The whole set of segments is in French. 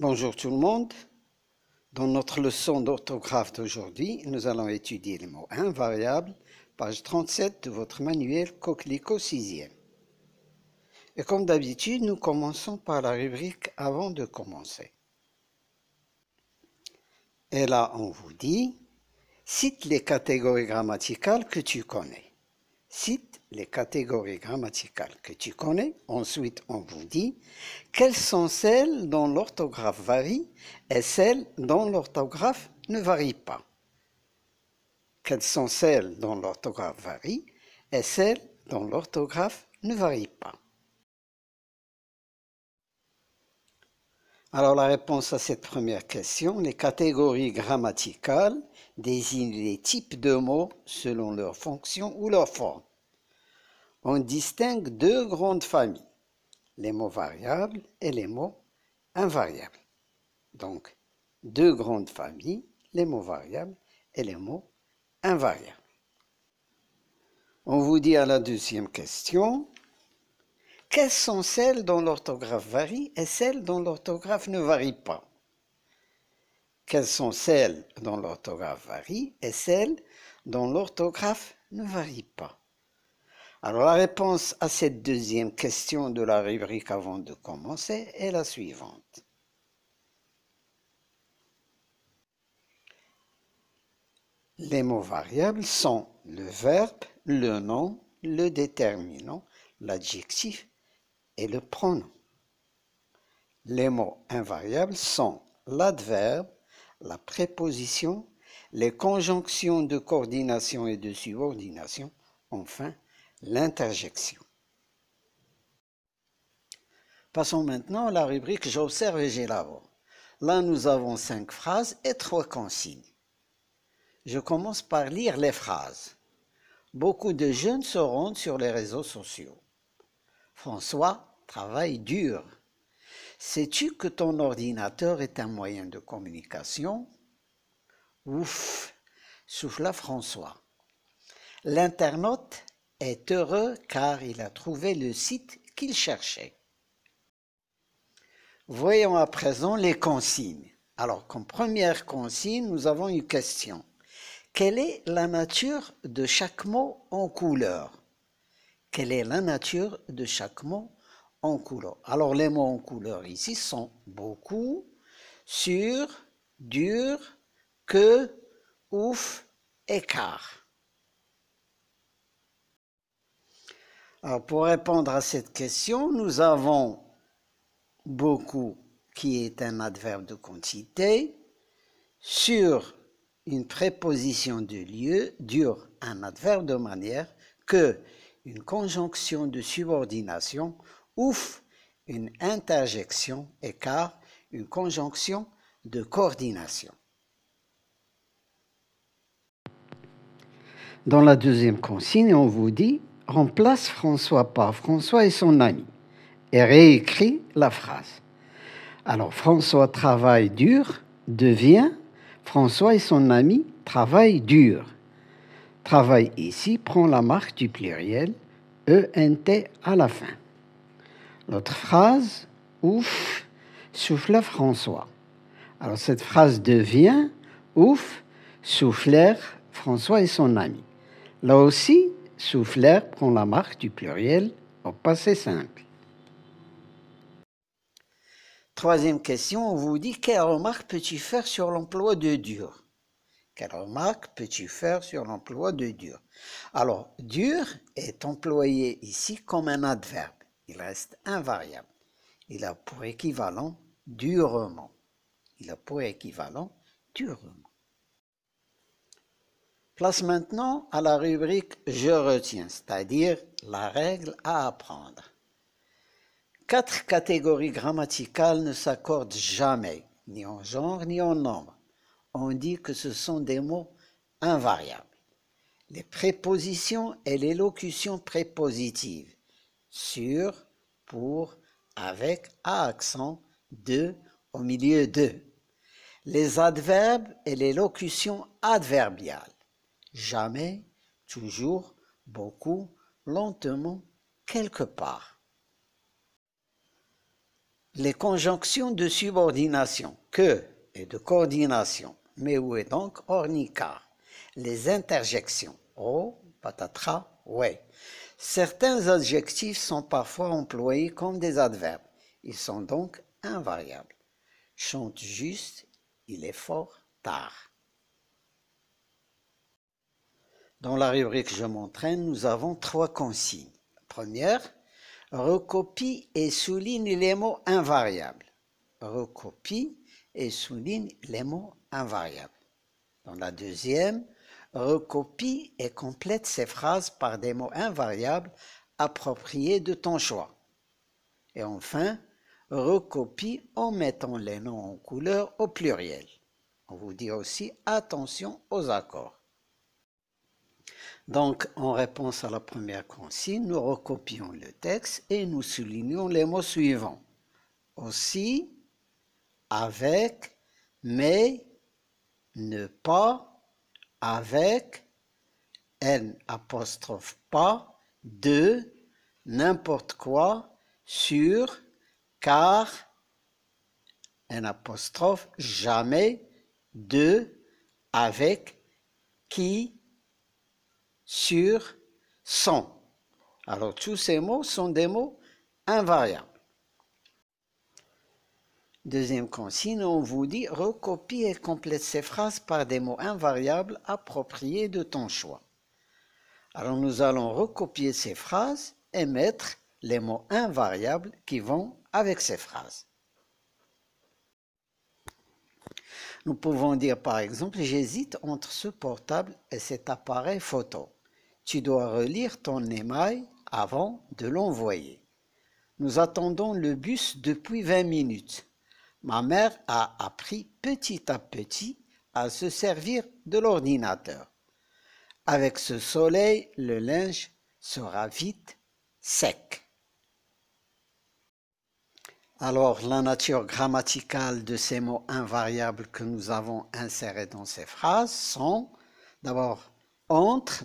Bonjour tout le monde. Dans notre leçon d'orthographe d'aujourd'hui, nous allons étudier les mots invariables, page 37 de votre manuel Coquelicot 6e. Et comme d'habitude, nous commençons par la rubrique avant de commencer. Et là, on vous dit, cite les catégories grammaticales que tu connais. Cite les catégories grammaticales que tu connais. Ensuite, on vous dit quelles sont celles dont l'orthographe varie et celles dont l'orthographe ne varie pas. Quelles sont celles dont l'orthographe varie et celles dont l'orthographe ne varie pas. Alors la réponse à cette première question, les catégories grammaticales désignent les types de mots selon leur fonction ou leur forme. On distingue deux grandes familles, les mots variables et les mots invariables. Donc, deux grandes familles, les mots variables et les mots invariables. On vous dit à la deuxième question, quelles sont celles dont l'orthographe varie et celles dont l'orthographe ne varie pas? Quelles sont celles dont l'orthographe varie et celles dont l'orthographe ne varie pas? Alors la réponse à cette deuxième question de la rubrique avant de commencer est la suivante. Les mots variables sont le verbe, le nom, le déterminant, l'adjectif et le pronom. Les mots invariables sont l'adverbe, la préposition, les conjonctions de coordination et de subordination, enfin l'interjection. Passons maintenant à la rubrique J'observe et j'élabore. Là, nous avons 5 phrases et 3 consignes. Je commence par lire les phrases. Beaucoup de jeunes se rendent sur les réseaux sociaux. François travaille dur. Sais-tu que ton ordinateur est un moyen de communication? Ouf, souffla François. L'internaute est heureux car il a trouvé le site qu'il cherchait. Voyons à présent les consignes. Alors, comme première consigne, nous avons une question. Quelle est la nature de chaque mot en couleur? Quelle est la nature de chaque mot en couleur? Alors, les mots en couleur ici sont beaucoup, sur, dur, que, ouf, écart. Alors, pour répondre à cette question, nous avons beaucoup qui est un adverbe de quantité, sur une préposition de lieu, dur un adverbe de manière, que une conjonction de subordination, ouf une interjection, écart une conjonction de coordination. Dans la deuxième consigne, on vous dit « Remplace François par François et son ami » et réécrit la phrase. Alors, François travaille dur devient François et son ami travaillent dur. Travail ici prend la marque du pluriel ENT à la fin. L'autre phrase, ouf, souffla François. Alors cette phrase devient ouf, soufflèrent François et son ami. Là aussi, soufflèrent prend la marque du pluriel au passé simple. Troisième question, on vous dit quelle remarque peux-tu faire sur l'emploi de dur? Quelle remarque peux-tu faire sur l'emploi de dur? Alors, dur est employé ici comme un adverbe. Il reste invariable. Il a pour équivalent durement. Il a pour équivalent durement. Place maintenant à la rubrique Je retiens, c'est-à-dire la règle à apprendre. 4 catégories grammaticales ne s'accordent jamais, ni en genre ni en nombre. On dit que ce sont des mots invariables. Les prépositions et les locutions prépositives, sur, pour, avec, à accent, de, au milieu de. Les adverbes et les locutions adverbiales, jamais, toujours, beaucoup, lentement, quelque part. Les conjonctions de subordination, que et de coordination, mais où est donc ornicar? Les interjections, oh, patatras, ouais. Certains adjectifs sont parfois employés comme des adverbes. Ils sont donc invariables. Chante juste, il est fort tard. Dans la rubrique Je m'entraîne, nous avons 3 consignes. Première, recopie et souligne les mots invariables. Recopie et souligne les mots invariables. Dans la deuxième, recopie et complète ces phrases par des mots invariables appropriés de ton choix. Et enfin, recopie en mettant les noms en couleur au pluriel. On vous dit aussi attention aux accords. Donc, en réponse à la première consigne, nous recopions le texte et nous soulignons les mots suivants. Aussi, avec, mais, ne pas, avec, n apostrophe pas, de, n'importe quoi, sur, car, n apostrophe, jamais, de, avec, qui, sur, sans. Alors tous ces mots sont des mots invariables. Deuxième consigne, on vous dit recopie et complète ces phrases par des mots invariables appropriés de ton choix. Alors nous allons recopier ces phrases et mettre les mots invariables qui vont avec ces phrases. Nous pouvons dire par exemple, j'hésite entre ce portable et cet appareil photo. Tu dois relire ton email avant de l'envoyer. Nous attendons le bus depuis 20 minutes. Ma mère a appris petit à petit à se servir de l'ordinateur. Avec ce soleil, le linge sera vite sec. Alors, la nature grammaticale de ces mots invariables que nous avons insérés dans ces phrases sont, d'abord, entre,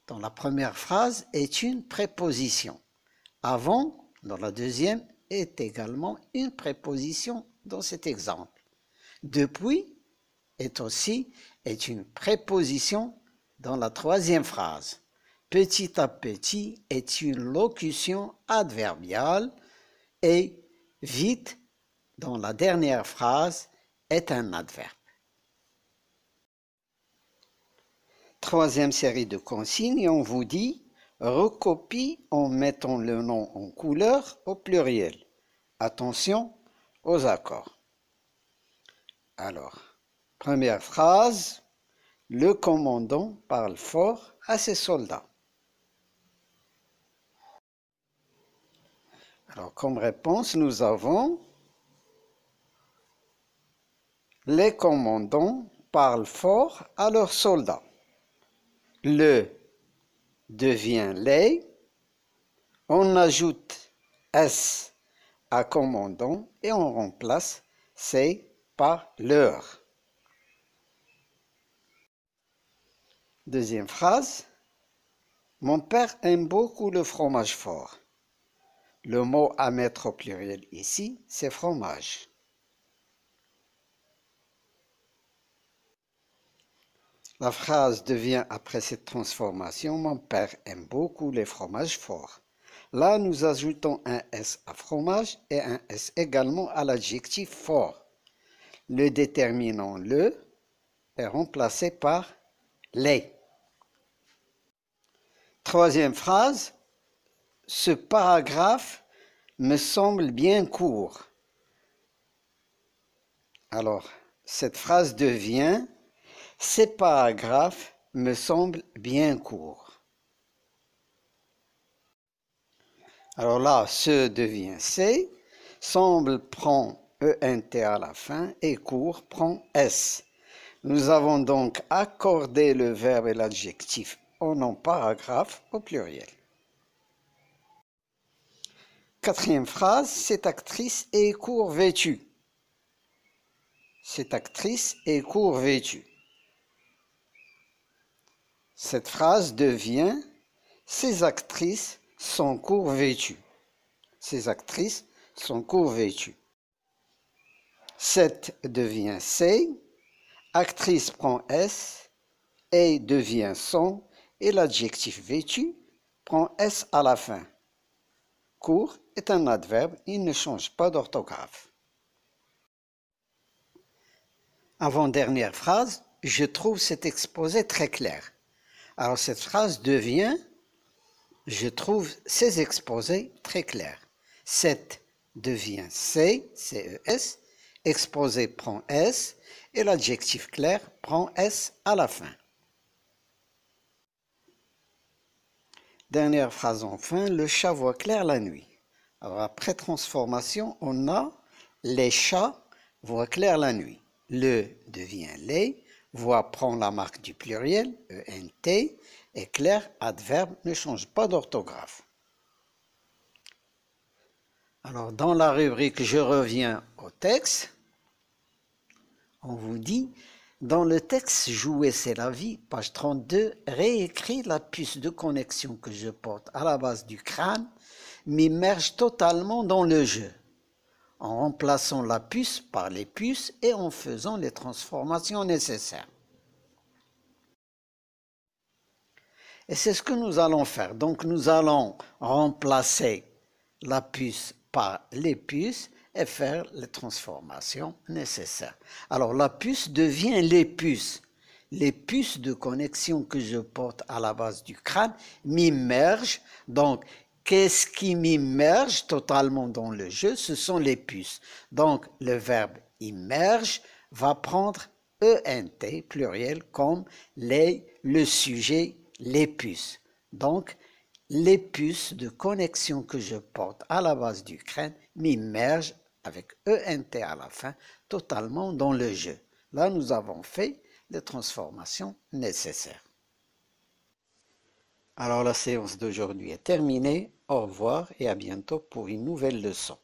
dans la première phrase, est une préposition. Avant, dans la deuxième, est également une préposition dans cet exemple. Depuis est une préposition dans la troisième phrase. Petit à petit est une locution adverbiale et vite, dans la dernière phrase, est un adverbe. Troisième série de consignes, on vous dit recopie en mettant le nom en couleur au pluriel. Attention aux accords. Alors, première phrase, le commandant parle fort à ses soldats. Alors, comme réponse, nous avons les commandants parlent fort à leurs soldats. Le devient les. On ajoute S à commandant et on remplace C par leur. Deuxième phrase. Mon père aime beaucoup le fromage fort. Le mot à mettre au pluriel ici, c'est fromage. La phrase devient après cette transformation, mon père aime beaucoup les fromages forts. Là, nous ajoutons un S à fromage et un S également à l'adjectif fort. Le déterminant le est remplacé par les. Troisième phrase, ce paragraphe me semble bien court. Alors, cette phrase devient ces paragraphes me semblent bien courts. Alors là, ce devient C, semble prend ENT à la fin et court prend S. Nous avons donc accordé le verbe et l'adjectif en non-paragraphe au pluriel. Quatrième phrase, cette actrice est court vêtue. Cette actrice est court vêtue. Cette phrase devient ces actrices sont court vêtues. Ces actrices sont court vêtus. 7 devient C, actrice prend S, et devient son, et l'adjectif vêtu prend S à la fin. Court est un adverbe, il ne change pas d'orthographe. Avant-dernière phrase, je trouve cet exposé très clair. Alors cette phrase devient, je trouve ces exposés très clairs. 7 devient C, C-E-S, exposé prend S, et l'adjectif clair prend S à la fin. Dernière phrase enfin, le chat voit clair la nuit. Alors après transformation, on a les chats voient clair la nuit. Le devient les, voit prend la marque du pluriel, E-N-T, et clair, adverbe, ne change pas d'orthographe. Alors dans la rubrique je reviens au texte, on vous dit, dans le texte Jouer c'est la vie, page 32, réécris la puce de connexion que je porte à la base du crâne, m'immerge totalement dans le jeu, en remplaçant la puce par les puces et en faisant les transformations nécessaires. Et c'est ce que nous allons faire. Donc nous allons remplacer la puce par les puces et faire les transformations nécessaires. Alors la puce devient les puces. Les puces de connexion que je porte à la base du crâne m'immergent. Donc qu'est-ce qui m'immerge totalement dans le jeu? Ce sont les puces. Donc le verbe immerge va prendre ENT pluriel comme le sujet, les puces. Donc, les puces de connexion que je porte à la base du crâne m'immergent avec ENT à la fin totalement dans le jeu. Là, nous avons fait les transformations nécessaires. Alors, la séance d'aujourd'hui est terminée. Au revoir et à bientôt pour une nouvelle leçon.